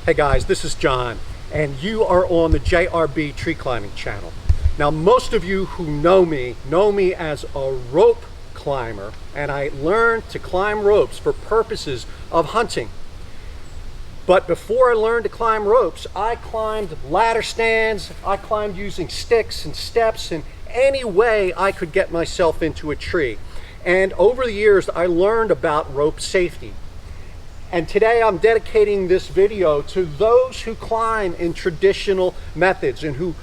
Hey guys, this is John, and you are on the JRB Tree Climbing channel. Now, most of you who know me as a rope climber, and I learned to climb ropes for purposes of hunting. But before I learned to climb ropes, I climbed ladder stands, I climbed using sticks and steps, and any way I could get myself into a tree. And over the years, I learned about rope safety. And today I'm dedicating this video to those who climb in traditional methods and who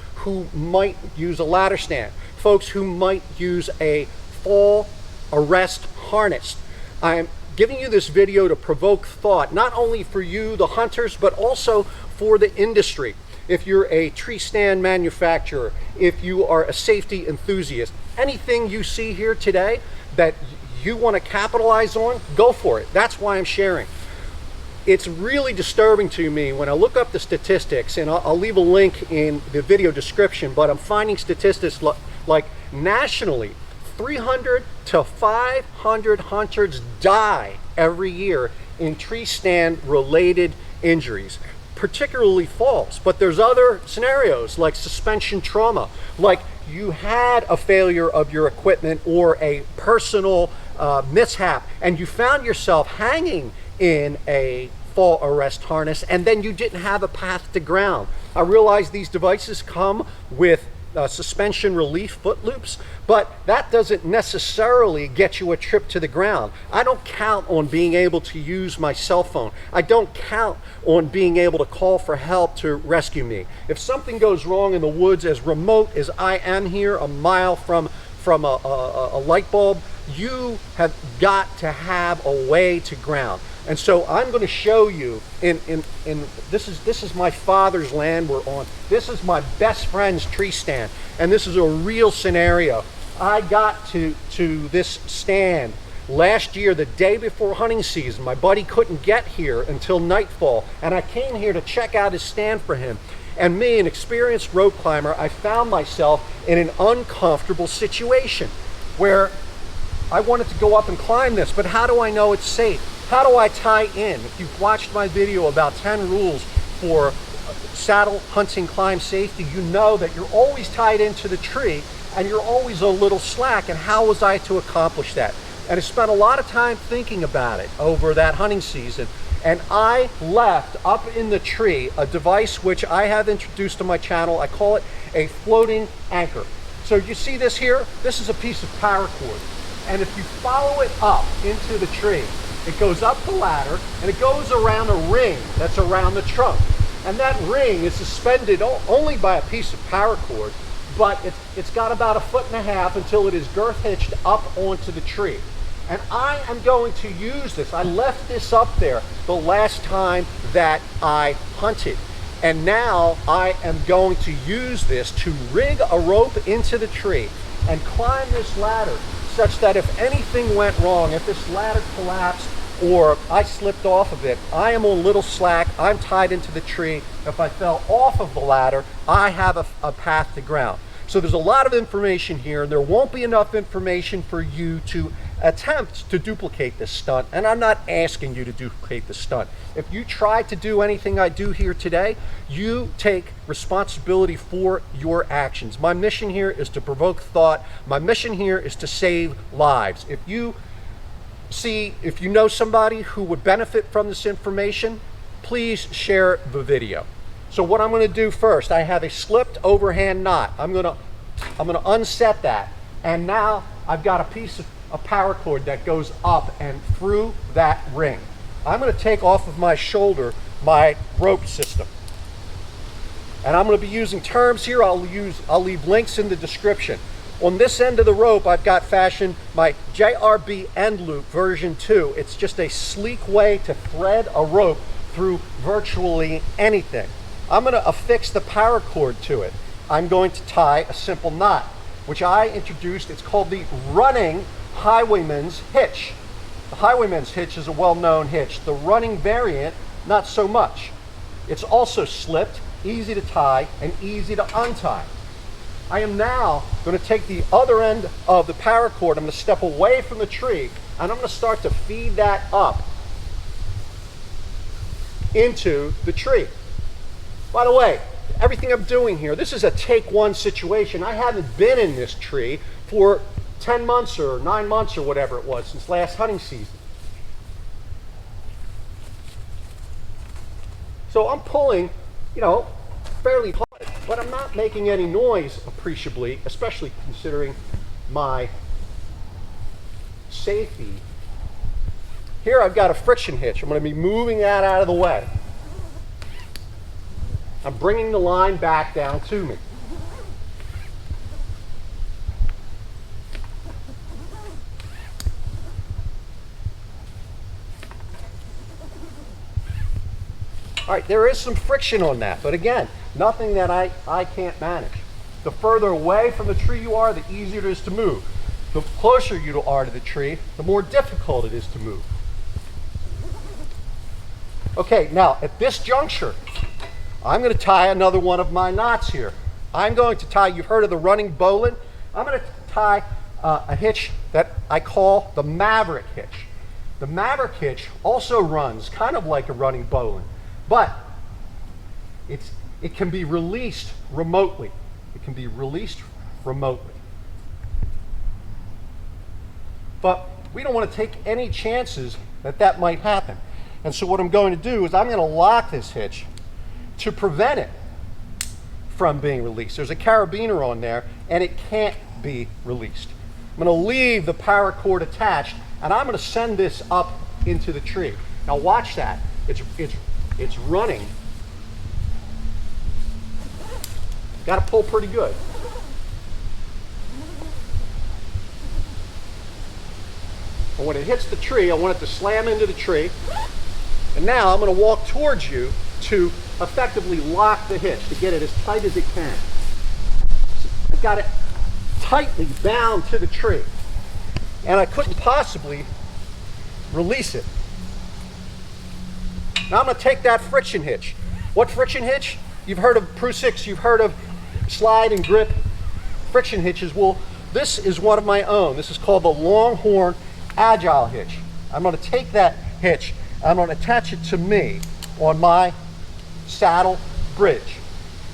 might use a ladder stand, folks who might use a fall arrest harness. I'm giving you this video to provoke thought, not only for you, the hunters, but also for the industry. If you're a tree stand manufacturer, if you are a safety enthusiast, anything you see here today that you want to capitalize on, go for it. That's why I'm sharing. It's really disturbing to me when I look up the statistics, and I'll leave a link in the video description, but I'm finding statistics like nationally, 300 to 500 hunters die every year in tree stand related injuries, particularly falls. But there's other scenarios like suspension trauma, like you had a failure of your equipment or a personal mishap, and you found yourself hanging in a fall arrest harness, and then you didn't have a path to ground. I realize these devices come with suspension relief foot loops, but that doesn't necessarily get you a trip to the ground. I don't count on being able to use my cell phone. I don't count on being able to call for help to rescue me. If something goes wrong in the woods, as remote as I am here, a mile from a light bulb, you have got to have a way to ground. And so I'm going to show you this is my father's land we're on. This is my best friend's tree stand, and this is a real scenario. I got to this stand last year, the day before hunting season. My buddy couldn't get here until nightfall, and I came here to check out his stand for him. And me, an experienced rope climber, I found myself in an uncomfortable situation where I wanted to go up and climb this, but how do I know it's safe? How do I tie in? If you've watched my video about 10 rules for saddle hunting climb safety, you know that you're always tied into the tree and you're always a little slack. And how was I to accomplish that? And I spent a lot of time thinking about it over that hunting season. And I left up in the tree a device which I have introduced to my channel. I call it a floating anchor. So you see this here? This is a piece of paracord. And if you follow it up into the tree, it goes up the ladder and it goes around a ring that's around the trunk. And that ring is suspended only by a piece of paracord, but it's got about 1.5 feet until it is girth hitched up onto the tree. And I am going to use this. I left this up there the last time that I hunted. And now I am going to use this to rig a rope into the tree and climb this ladder, such that if anything went wrong, if this ladder collapsed or I slipped off of it, I am a little slack, I'm tied into the tree. If I fell off of the ladder, I have a path to ground. So there's a lot of information here, and there won't be enough information for you to attempt to duplicate this stunt, and I'm not asking you to duplicate the stunt. If you try to do anything I do here today, you take responsibility for your actions. My mission here is to provoke thought. My mission here is to save lives. If you know somebody who would benefit from this information, please share the video. So what I'm going to do first, I have a slipped overhand knot. I'm going to unset that, and now I've got a piece of paracord that goes up and through that ring. I'm going to take off of my shoulder my rope system, and I'm going to be using terms here. I'll leave links in the description. On this end of the rope, I've got fashioned my JRB end loop version 2. It's just a sleek way to thread a rope through virtually anything. I'm going to affix the paracord to it. I'm going to tie a simple knot, which I introduced. It's called the running highwayman's hitch. The highwayman's hitch is a well-known hitch. The running variant, not so much. It's also slipped, easy to tie, and easy to untie. I am now going to take the other end of the paracord. I'm going to step away from the tree, and I'm going to start to feed that up into the tree. By the way, everything I'm doing here, this is a take one situation. I haven't been in this tree for 10 months or 9 months or whatever it was since last hunting season. So I'm pulling, you know, fairly hard, but I'm not making any noise appreciably, especially considering my safety. Here I've got a friction hitch. I'm going to be moving that out of the way. I'm bringing the line back down to me. All right, there is some friction on that, but again, nothing that I can't manage. The further away from the tree you are, the easier it is to move. The closer you are to the tree, the more difficult it is to move. Okay, now at this juncture, I'm going to tie another one of my knots here. I'm going to tie, you've heard of the running bowline? I'm going to tie a hitch that I call the Maverick hitch. The Maverick hitch also runs kind of like a running bowline, but it can be released remotely. It can be released remotely. But we don't want to take any chances that that might happen. And so what I'm going to do is I'm going to lock this hitch to prevent it from being released. There's a carabiner on there and it can't be released. I'm going to leave the paracord attached and I'm going to send this up into the tree. Now watch that. It's running. Got to pull pretty good. And when it hits the tree, I want it to slam into the tree. And now I'm going to walk towards you to effectively lock the hitch, to get it as tight as it can. So I've got it tightly bound to the tree. And I couldn't possibly release it. Now I'm going to take that friction hitch. What friction hitch? You've heard of Prusik, you've heard of slide and grip friction hitches. Well, this is one of my own. This is called the Longhorn Agile hitch. I'm going to take that hitch, I'm going to attach it to me on my saddle bridge.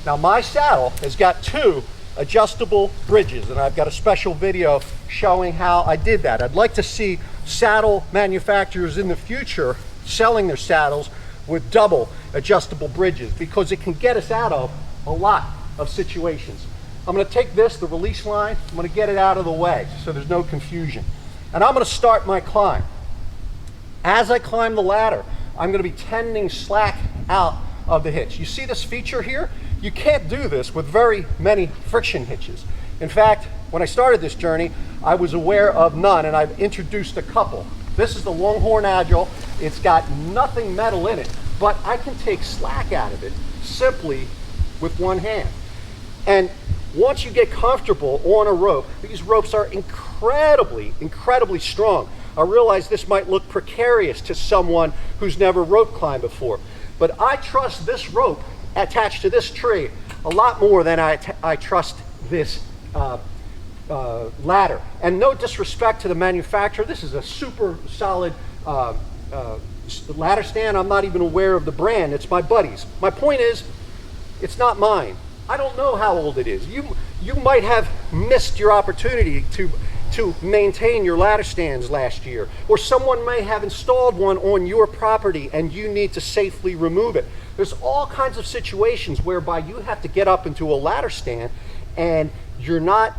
Now my saddle has got 2 adjustable bridges and I've got a special video showing how I did that. I'd like to see saddle manufacturers in the future selling their saddles with double adjustable bridges because it can get us out of a lot of situations. I'm going to take this, the release line, I'm going to get it out of the way so there's no confusion. And I'm going to start my climb. As I climb the ladder, I'm going to be tending slack out of the hitch. You see this feature here? You can't do this with very many friction hitches. In fact, when I started this journey, I was aware of none, and I've introduced a couple. This is the Longhorn Agile. It's got nothing metal in it, but I can take slack out of it simply with one hand. And once you get comfortable on a rope, these ropes are incredibly strong. I realize this might look precarious to someone who's never rope climbed before, but I trust this rope attached to this tree a lot more than I trust this ladder. And no disrespect to the manufacturer, this is a super solid ladder stand. I'm not even aware of the brand, it's my buddy's. My point is, it's not mine. I don't know how old it is. You might have missed your opportunity to maintain your ladder stands last year, or someone may have installed one on your property and you need to safely remove it. There's all kinds of situations whereby you have to get up into a ladder stand and you're not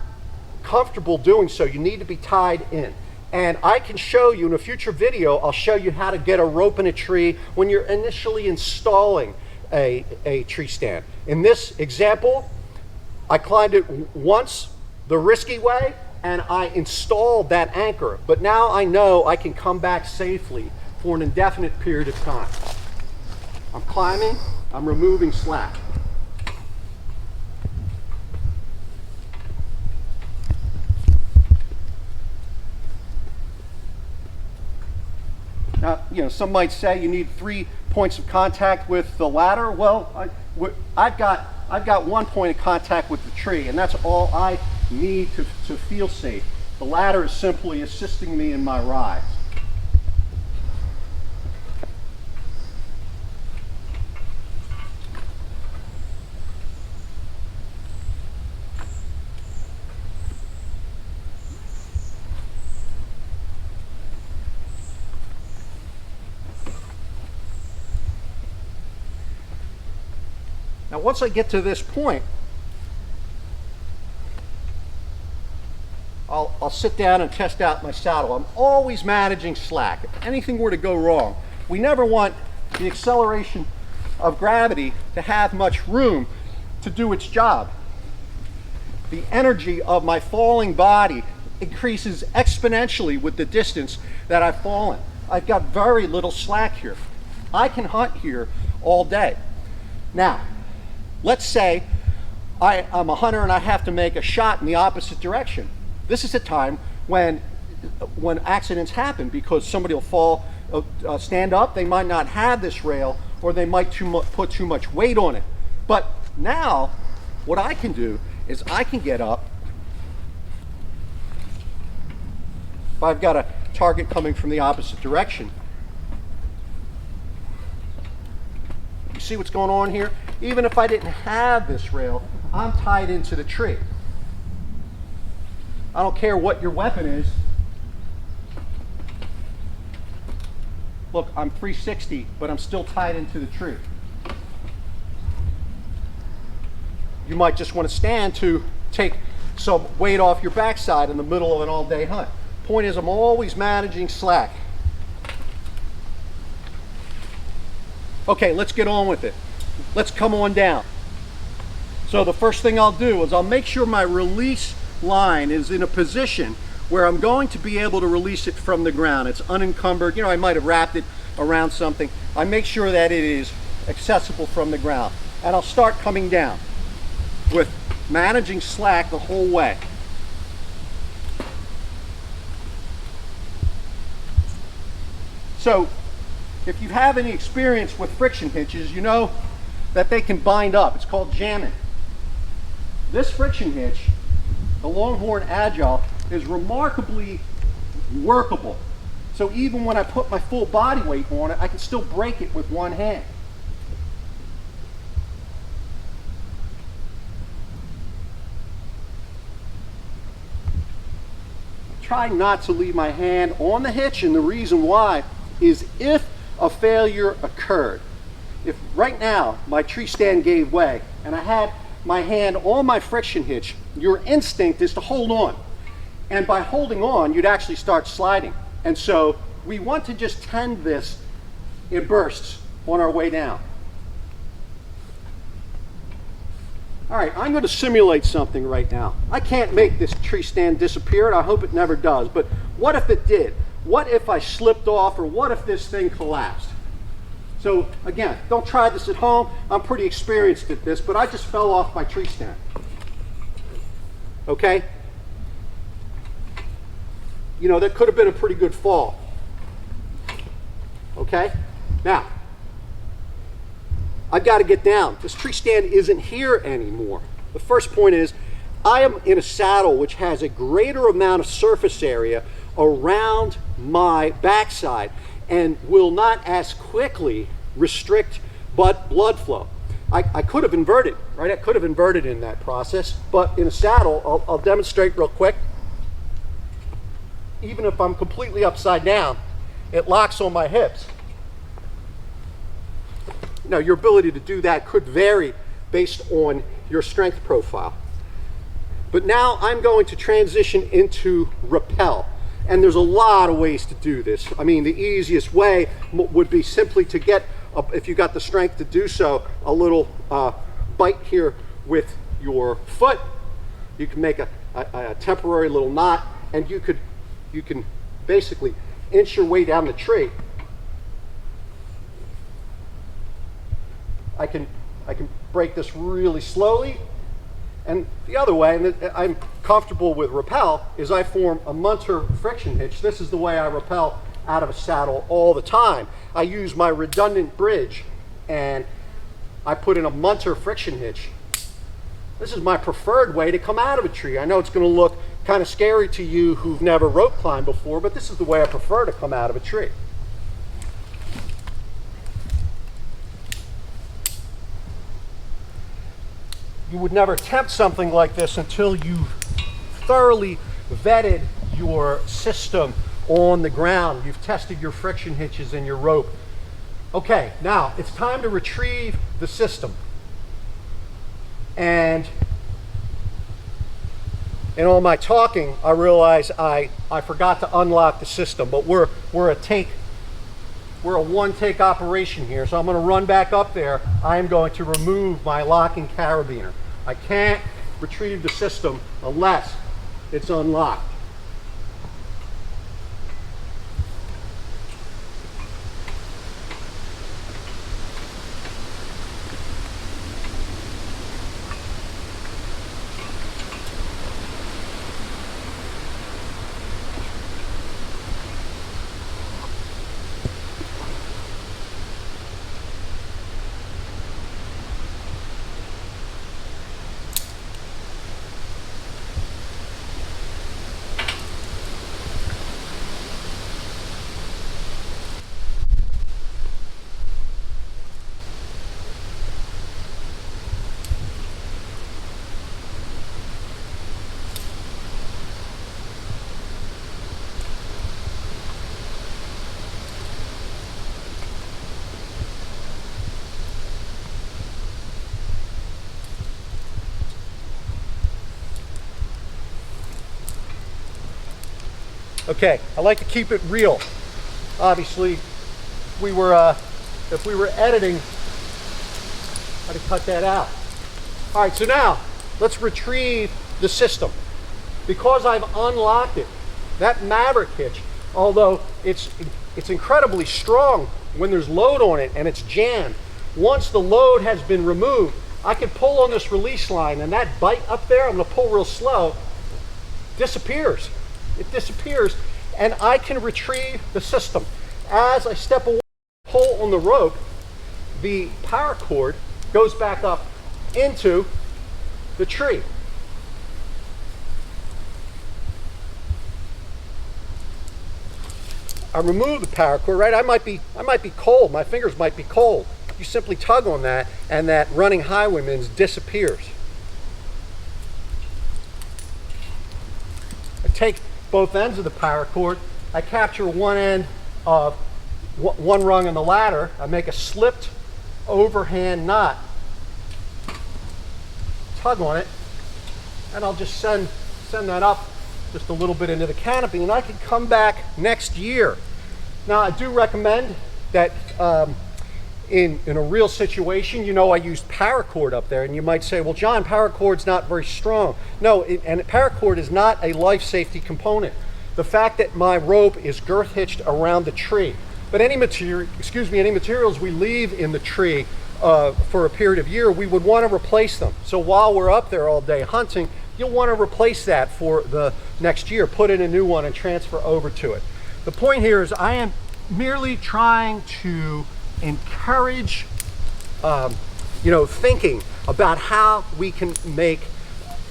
comfortable doing so. You need to be tied in. And I can show you in a future video, I'll show you how to get a rope in a tree when you're initially installing a tree stand. In this example, I climbed it once the risky way and I installed that anchor, but now I know I can come back safely for an indefinite period of time. I'm climbing, I'm removing slack. Now, some might say you need 3 points of contact with the ladder. Well, I've got 1 point of contact with the tree, and that's all I need to feel safe. The ladder is simply assisting me in my rise. Now once I get to this point, I'll sit down and test out my saddle. I'm always managing slack. If anything were to go wrong, we never want the acceleration of gravity to have much room to do its job. The energy of my falling body increases exponentially with the distance that I've fallen. I've got very little slack here. I can hunt here all day. Now, let's say I'm a hunter and I have to make a shot in the opposite direction. This is a time when accidents happen because somebody will fall, stand up, they might not have this rail, or they might put too much weight on it. But now, what I can do is I can get up. If I've got a target coming from the opposite direction, you see what's going on here? Even if I didn't have this rail, I'm tied into the tree. I don't care what your weapon is. Look, I'm 360, but I'm still tied into the tree. You might just want to stand to take some weight off your backside in the middle of an all-day hunt. Point is, I'm always managing slack. Okay, let's get on with it. Let's come on down. So the first thing I'll do is I'll make sure my release line is in a position where I'm going to be able to release it from the ground. It's unencumbered. You know, I might have wrapped it around something. I make sure that it is accessible from the ground. And I'll start coming down with managing slack the whole way. So if you have any experience with friction hitches, you know that they can bind up. It's called jamming. This friction hitch, the Longhorn Agile, is remarkably workable. So even when I put my full body weight on it, I can still break it with one hand. Try not to leave my hand on the hitch, and the reason why is if a failure occurred. If right now my tree stand gave way and I had my hand on my friction hitch, your instinct is to hold on. And by holding on, you'd actually start sliding. And so we want to just tend this in bursts on our way down. All right, I'm going to simulate something right now. I can't make this tree stand disappear, and I hope it never does, but what if it did? What if I slipped off, or what if this thing collapsed? So again, don't try this at home. I'm pretty experienced at this, but I just fell off my tree stand. Okay? You know, that could have been a pretty good fall. Okay? Now, I've got to get down. This tree stand isn't here anymore. The first point is, I am in a saddle which has a greater amount of surface area around my backside and will not as quickly restrict blood flow. I could have inverted, right? I could have inverted in that process, but in a saddle, I'll demonstrate real quick. Even if I'm completely upside down, it locks on my hips. Now, your ability to do that could vary based on your strength profile. But now I'm going to transition into rappel. And there's a lot of ways to do this. I mean, the easiest way would be simply to get, if you got the strength to do so, a little bite here with your foot. You can make a temporary little knot, and you can basically inch your way down the tree. I can break this really slowly. And the other way, and I'm comfortable with rappel, is I form a Munter friction hitch. This is the way I rappel out of a saddle all the time. I use my redundant bridge and I put in a Munter friction hitch. This is my preferred way to come out of a tree. I know it's going to look kind of scary to you who've never rope climbed before, but this is the way I prefer to come out of a tree. You would never attempt something like this until you've thoroughly vetted your system on the ground. You've tested your friction hitches and your rope. Okay, now it's time to retrieve the system. And in all my talking, I realized I forgot to unlock the system, but we're a one-take operation here, so I'm going to run back up there. I am going to remove my locking carabiner. I can't retrieve the system unless it's unlocked. Okay, I like to keep it real. Obviously, if we were editing, I'd have cut that out. All right, so now let's retrieve the system. Because I've unlocked it, that Maverick hitch, although it's incredibly strong when there's load on it and it's jammed, once the load has been removed, I can pull on this release line, and that bite up there, I'm gonna pull real slow, disappears. It disappears, and I can retrieve the system. As I step away, pull on the rope, the power cord goes back up into the tree. I remove the power cord, right? I might be cold, my fingers might be cold. You simply tug on that, and that running highwayman's disappears. I take both ends of the power cord. I capture one end of one rung in the ladder. I make a slipped overhand knot, tug on it, and I'll just send that up just a little bit into the canopy, and I can come back next year. Now, I do recommend that in a real situation, you know, I used paracord up there, and you might say, well, John, paracord's not very strong. No, and paracord is not a life safety component. The fact that my rope is girth hitched around the tree, but any materials we leave in the tree for a period of year, we would want to replace them. So while we're up there all day hunting, you'll want to replace that for the next year, put in a new one and transfer over to it. The point here is I am merely trying to encourage thinking about how we can make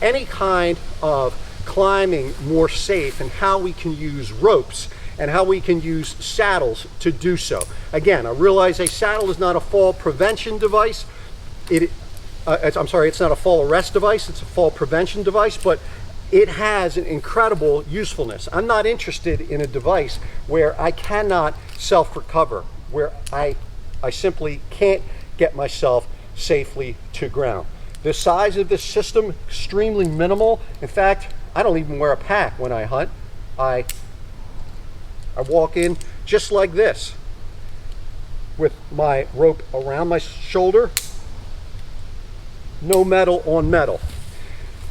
any kind of climbing more safe, and how we can use ropes and how we can use saddles to do so. Again, I realize a saddle is not a fall prevention device. It's not a fall arrest device, it's a fall prevention device, but it has an incredible usefulness. I'm not interested in a device where I cannot self-recover, where I simply can't get myself safely to ground. The size of this system, extremely minimal. In fact, I don't even wear a pack when I hunt. I walk in just like this, with my rope around my shoulder, no metal on metal.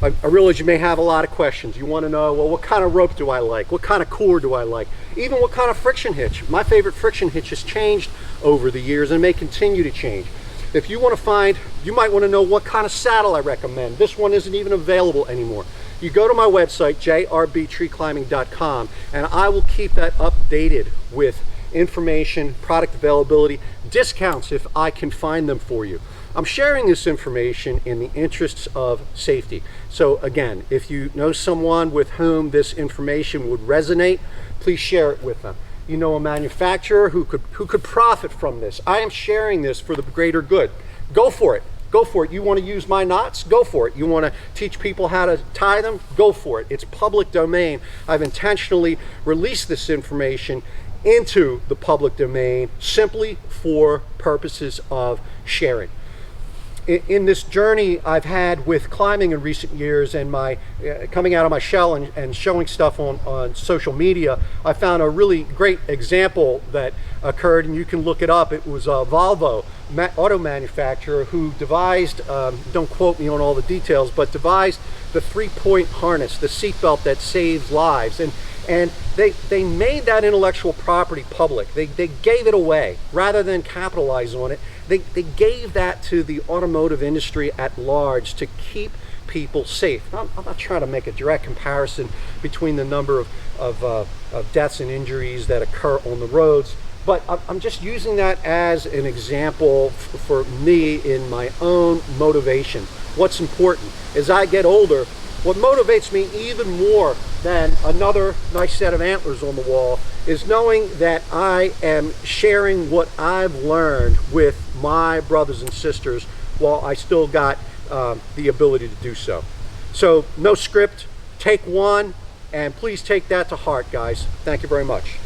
I realize you may have a lot of questions. You want to know, well, what kind of rope do I like? What kind of cord do I like? Even what kind of friction hitch? My favorite friction hitch has changed over the years and may continue to change. If you want to find, you might want to know what kind of saddle I recommend. This one isn't even available anymore. You go to my website, jrbtreeclimbing.com, and I will keep that updated with information, product availability, discounts if I can find them for you. I'm sharing this information in the interests of safety. So again, if you know someone with whom this information would resonate, please share it with them. You know a manufacturer who could profit from this. I am sharing this for the greater good. Go for it. Go for it. You want to use my knots? Go for it. You want to teach people how to tie them? Go for it. It's public domain. I've intentionally released this information into the public domain simply for purposes of sharing. in this journey I've had with climbing in recent years, and my coming out of my shell and showing stuff on social media, I found a really great example that occurred, and you can look it up. It was Volvo, auto manufacturer, who devised, don't quote me on all the details, but devised the 3-point harness, the seatbelt that saves lives. And they made that intellectual property public. They gave it away rather than capitalize on it. They gave that to the automotive industry at large to keep people safe. I'm not trying to make a direct comparison between the number of deaths and injuries that occur on the roads, but I'm just using that as an example for me in my own motivation. What's important as I get older, what motivates me even more than another nice set of antlers on the wall is knowing that I am sharing what I've learned with my brothers and sisters while I still got the ability to do so. So no script, take one, and please take that to heart, guys. Thank you very much.